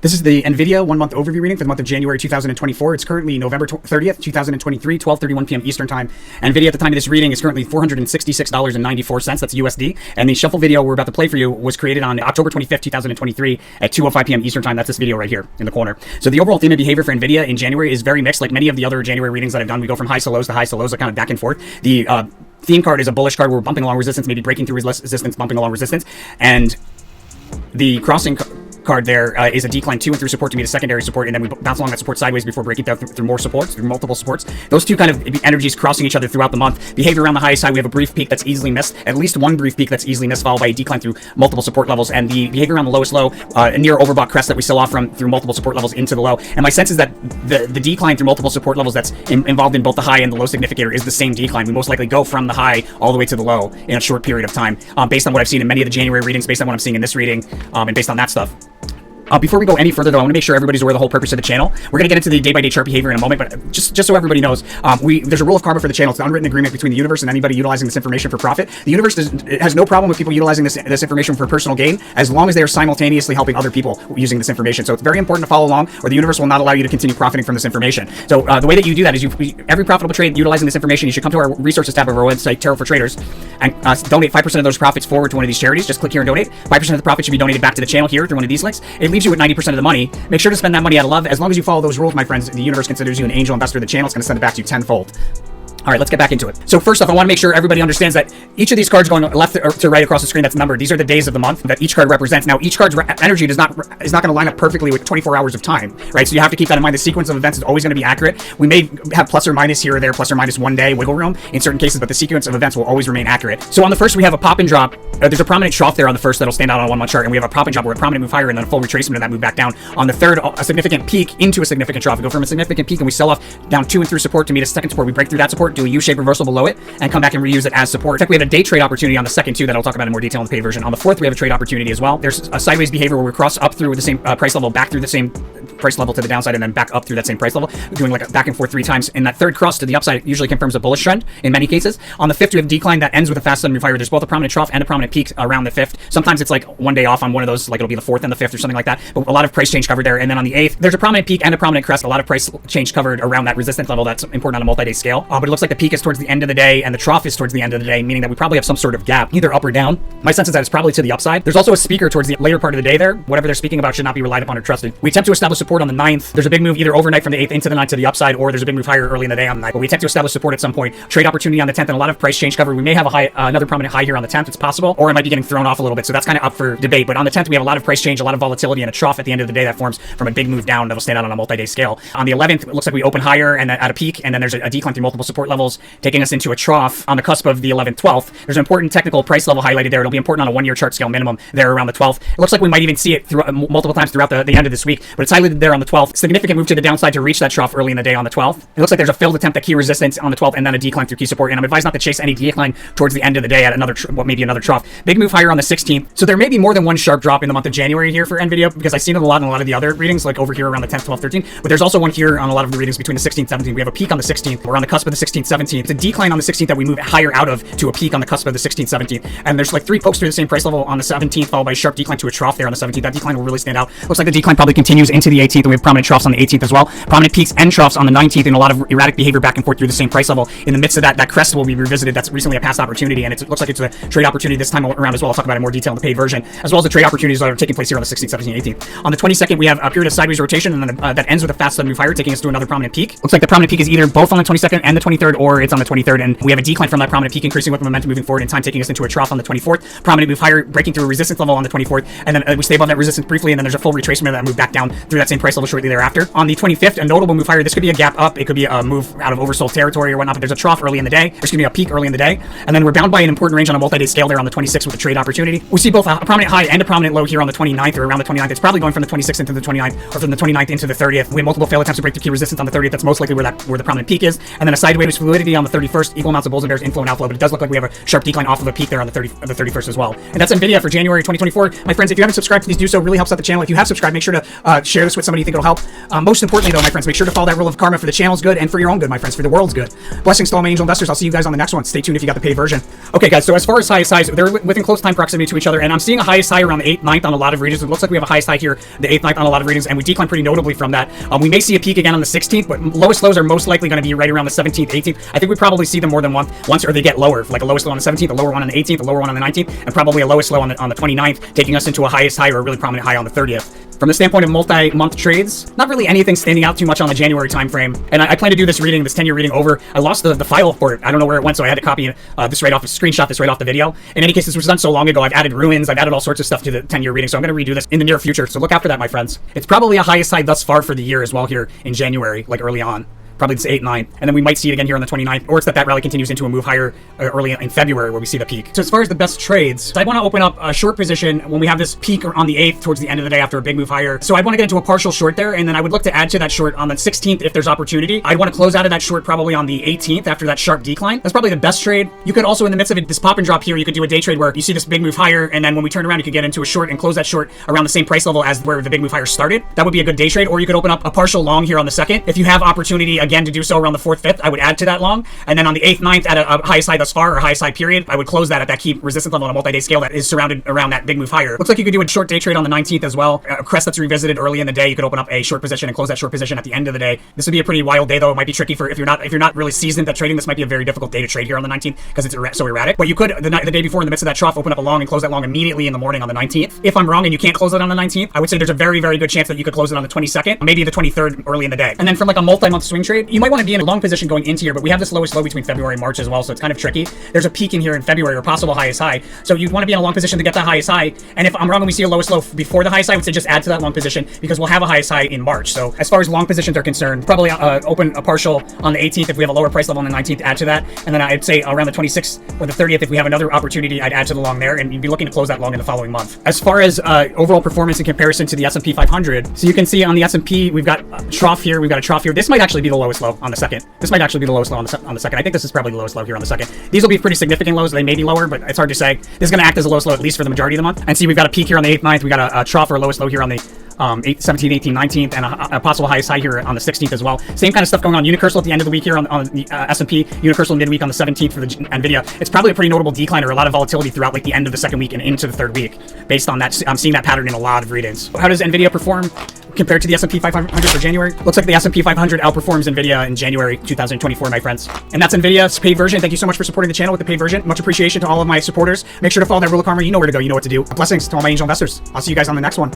This is the NVIDIA 1 month overview reading for the month of January 2024. It's currently November 30th, 2023, 12:31 p.m. Eastern Time. NVIDIA at the time of this reading is currently $466.94. That's USD. And the shuffle video we're about to play for you was created on October 25th, 2023 at 2:05 p.m. Eastern Time. That's this video right here in the corner. So the overall theme of behavior for NVIDIA in January is very mixed. Like many of the other January readings that I've done, we go from highs to lows, kind of back and forth. The theme card is a bullish card. We're bumping along resistance, maybe breaking through resistance, bumping along resistance. And the crossing card there is a decline to and through support to meet a secondary support, and then we bounce along that support sideways before breaking down through more supports, through multiple supports. Those two kind of energies crossing each other throughout the month. Behavior around the high side, we have a brief peak that's easily missed, at least one brief peak that's easily missed, followed by a decline through multiple support levels, and the behavior around the lowest low, a near overbought crest that we sell off from through multiple support levels into the low. And my sense is that the decline through multiple support levels that's involved in both the high and the low significator is the same decline. We most likely go from the high all the way to the low in a short period of time, based on what I've seen in many of the January readings, based on what I'm seeing in this reading, and based on that stuff. Before we go any further, though, I want to make sure everybody's aware of the whole purpose of the channel. We're going to get into the day-by-day chart behavior in a moment, but just so everybody knows, there's a rule of karma for the channel. It's an unwritten agreement between the universe and anybody utilizing this information for profit. The universe has no problem with people utilizing this information for personal gain, as long as they are simultaneously helping other people using this information. So it's very important to follow along, or the universe will not allow you to continue profiting from this information. So the way that you do that is every profitable trade utilizing this information, you should come to our resources tab of our website, Tarot for Traders, and donate 5% of those profits forward to one of these charities. Just click here and donate. 5% of the profit should be donated back to the channel here through one of these links. It leaves you with 90% of the money. Make sure to spend that money out of love. As long as you follow those rules, my friends, the universe considers you an angel investor of the channel. It's going to send it back to you tenfold. All right, let's get back into it. So first off, I want to make sure everybody understands that each of these cards going left to right across the screen that's numbered, these are the days of the month that each card represents. Now, each card's energy is not going to line up perfectly with 24 hours of time, right? So you have to keep that in mind. The sequence of events is always going to be accurate. We may have plus or minus here or there, plus or minus 1 day wiggle room in certain cases, but the sequence of events will always remain accurate. So on the first, we have a pop and drop. There's a prominent trough there on the first that'll stand out on a 1 month chart, and we have a pop and drop where a prominent move higher and then a full retracement of that move back down. On the third, a significant peak into a significant trough. We go from a significant peak and we sell off down to and through support to meet a second support. We break through that support, do a U-shape reversal below it, and come back and reuse it as support. In fact, we have a day trade opportunity on the second too that I'll talk about in more detail in the paid version. On the fourth, we have a trade opportunity as well. There's a sideways behavior where we cross up through the same price level, back through the same price level to the downside, and then back up through that same price level, doing like a back and forth 3 times. And that third cross to the upside usually confirms a bullish trend in many cases. On the fifth, we have a decline that ends with a fast sudden move higher. There's both a prominent trough and a prominent peak around the fifth. Sometimes it's like 1 day off on one of those, like it'll be the fourth and the fifth or something like that, but a lot of price change covered there. And then on the eighth, there's a prominent peak and a prominent crest, a lot of price change covered around that resistance level that's important on a multi-day scale. But it looks like the peak is towards the end of the day and the trough is towards the end of the day, meaning that we probably have some sort of gap, either up or down. My sense is that it's probably to the upside. There's also a speaker towards the later part of the day there. Whatever they're speaking about should not be relied upon or trusted. We attempt to establish support on the 9th. There's a big move either overnight from the 8th into the 9th to the upside, or there's a big move higher early in the day on the 9th. But we attempt to establish support at some point. Trade opportunity on the 10th and a lot of price change cover. We may have a high, another prominent high here on the 10th. It's possible, or it might be getting thrown off a little bit. So that's kind of up for debate. But on the 10th, we have a lot of price change, a lot of volatility, and a trough at the end of the day that forms from a big move down that'll stand out on a multi-day scale. On the 11th, it looks like we open higher and at a peak, and then there's a decline through multiple support levels, taking us into a trough on the cusp of the 11th, 12th. There's an important technical price level highlighted there. It'll be important on a 1-year chart scale minimum there around the 12th. It looks like we might even see it through multiple times throughout the end of this week, but it's highlighted there on the 12th. Significant move to the downside to reach that trough early in the day on the 12th. It looks like there's a failed attempt at key resistance on the 12th and then a decline through key support, and I'm advised not to chase any decline towards the end of the day at another, what may be another trough. Big move higher on the 16th. So there may be more than one sharp drop in the month of January here for NVIDIA, because I've seen it a lot in a lot of the other readings, like over here around the 10th, 12th, 13th, but there's also one here on a lot of the readings between the 16th, 17th. We have a peak on the 16th. We're on the cusp of the 16th, 17th. It's a decline on the 16th that we move higher out of to a peak on the cusp of the 16th, 17th. And there's like 3 pokes through the same price level on the 17th, followed by a sharp decline to a trough there on the 17th. That decline will really stand out. Looks like the decline probably continues into the 18th, and we have prominent troughs on the 18th as well. Prominent peaks and troughs on the 19th, and a lot of erratic behavior back and forth through the same price level. In the midst of that, that crest will be revisited. That's recently a past opportunity, and it looks like it's a trade opportunity this time around as well. I'll talk about it in more detail in the paid version, as well as the trade opportunities that are taking place here on the 16th, 17th, 18th. On the 22nd, we have a period of sideways rotation, and then that ends with a fast sudden move higher, taking us to another prominent peak. Looks like the prominent peak is either both on the 22nd and the 23rd, or it's on the 23rd, and we have a decline from that prominent peak, increasing with momentum moving forward in time, taking us into a trough on the 24th. Prominent move higher, breaking through a resistance level on the 24th, and then we stay above that resistance briefly, and then there's a full retracement of that move back down through that same price level shortly thereafter. On the 25th, a notable move higher. This could be a gap up, it could be a move out of oversold territory or whatnot, but there's a trough early in the day. There's going to be a peak early in the day, and then we're bound by an important range on a multi-day scale there on the 26th with a trade opportunity. We see both a prominent high and a prominent low here on the 29th or around the 29th. It's probably going from the 26th into the 29th, or from the 29th into the 30th. We have multiple failed attempts to break through key resistance on the 30th. That's most likely where the prominent peak is, and then a sideways fluidity on the 31st, equal amounts of bulls and bears, inflow and outflow, but it does look like we have a sharp decline off of a peak there on the 31st as well. And that's NVIDIA for January 2024. My friends, if you haven't subscribed, please do so. It really helps out the channel. If you have subscribed, make sure to share this with somebody you think it'll help. Most importantly, though, my friends, make sure to follow that rule of karma for the channel's good and for your own good, my friends, for the world's good. Blessings to all my angel investors. I'll see you guys on the next one. Stay tuned if you got the paid version. Okay, guys, so as far as highest highs, they're within close time proximity to each other, and I'm seeing a highest high around the 8th, 9th on a lot of readings. It looks like we have a highest high here, the 8th, 9th on a lot of readings, and we decline pretty notably from that. We may see a peak again on the 16th, but lowest lows are most likely going to be right around the 17th, 18th. I think we probably see them more than once, or they get lower, like a lowest low on the 17th, a lower one on the 18th, a lower one on the 19th, and probably a lowest low on the 29th, taking us into a highest high or a really prominent high on the 30th. From the standpoint of multi-month trades, not really anything standing out too much on the January timeframe. And I plan to do this 10-year reading over. I lost the file for it. I don't know where it went, so I had to copy this right off, screenshot this right off the video. In any case, this was done so long ago. I've added ruins, I've added all sorts of stuff to the 10-year reading, so I'm going to redo this in the near future. So look out for that, my friends. It's probably a highest high thus far for the year as well here in January, like early on. Probably this 8, 9, and then we might see it again here on the 29th, or it's that rally continues into a move higher early in February where we see the peak. So as far as the best trades, I want to open up a short position when we have this peak on the 8th towards the end of the day after a big move higher. So I want to get into a partial short there, and then I would look to add to that short on the 16th if there's opportunity. I'd want to close out of that short probably on the 18th after that sharp decline. That's probably the best trade. You could also, in the midst of it, this pop and drop here, you could do a day trade where you see this big move higher, and then when we turn around, you could get into a short and close that short around the same price level as where the big move higher started. That would be a good day trade, or you could open up a partial long here on the 2nd. If you have opportunity, again, to do so around the 4th, 5th, I would add to that long, and then on the 8th, 9th at a highest high thus far, or highest high period, I would close that at that key resistance level on a multi-day scale that is surrounded around that big move higher. Looks like you could do a short day trade on the 19th as well. A crest that's revisited early in the day, you could open up a short position and close that short position at the end of the day. This would be a pretty wild day, though. It might be tricky for if you're not really seasoned at trading. This might be a very difficult day to trade here on the 19th because it's so erratic. But you could the day before, in the midst of that trough, open up a long and close that long immediately in the morning on the 19th. If I'm wrong and you can't close it on the 19th, I would say there's a very, very good chance that you could close it on the 22nd, maybe the 23rd early in the day. And then from like a multi-month swing trade, you might want to be in a long position going into here, but we have this lowest low between February and March as well, so it's kind of tricky. There's a peak in here in February, or possible highest high, so you'd want to be in a long position to get that highest high. And if I'm wrong and we see a lowest low before the highest high, I would say just add to that long position because we'll have a highest high in March. So as far as long positions are concerned, probably open a partial on the 18th if we have a lower price level on the 19th, add to that, and then I'd say around the 26th or the 30th if we have another opportunity, I'd add to the long there, and you'd be looking to close that long in the following month. As far as overall performance in comparison to the S&P 500, so you can see on the S&P we've got a trough here, we've got a trough here. This might actually be the lowest low on the 2nd. This might actually be the lowest low on the 2nd. I think this is probably the lowest low here on the 2nd. These will be pretty significant lows. They may be lower, but it's hard to say. This is going to act as a lowest low at least for the majority of the month. And see, we've got a peak here on the 8th, 9th. We got a trough or a lowest low here on the 17th, 18th, 19th, and a possible highest high here on the 16th as well. Same kind of stuff going on. Unicursal at the end of the week here on the S&P. Unicursal midweek on the 17th for the NVIDIA. It's probably a pretty notable decline or a lot of volatility throughout like the end of the second week and into the third week. Based on that, I'm seeing that pattern in a lot of readings. How does NVIDIA perform compared to the S&P 500 for January? Looks like the S&P 500 outperforms NVIDIA in January 2024, my friends. And that's NVIDIA's paid version. Thank you so much for supporting the channel with the paid version. Much appreciation to all of my supporters. Make sure to follow that rule of karma. You know where to go. You know what to do. Blessings to all my angel investors. I'll see you guys on the next one.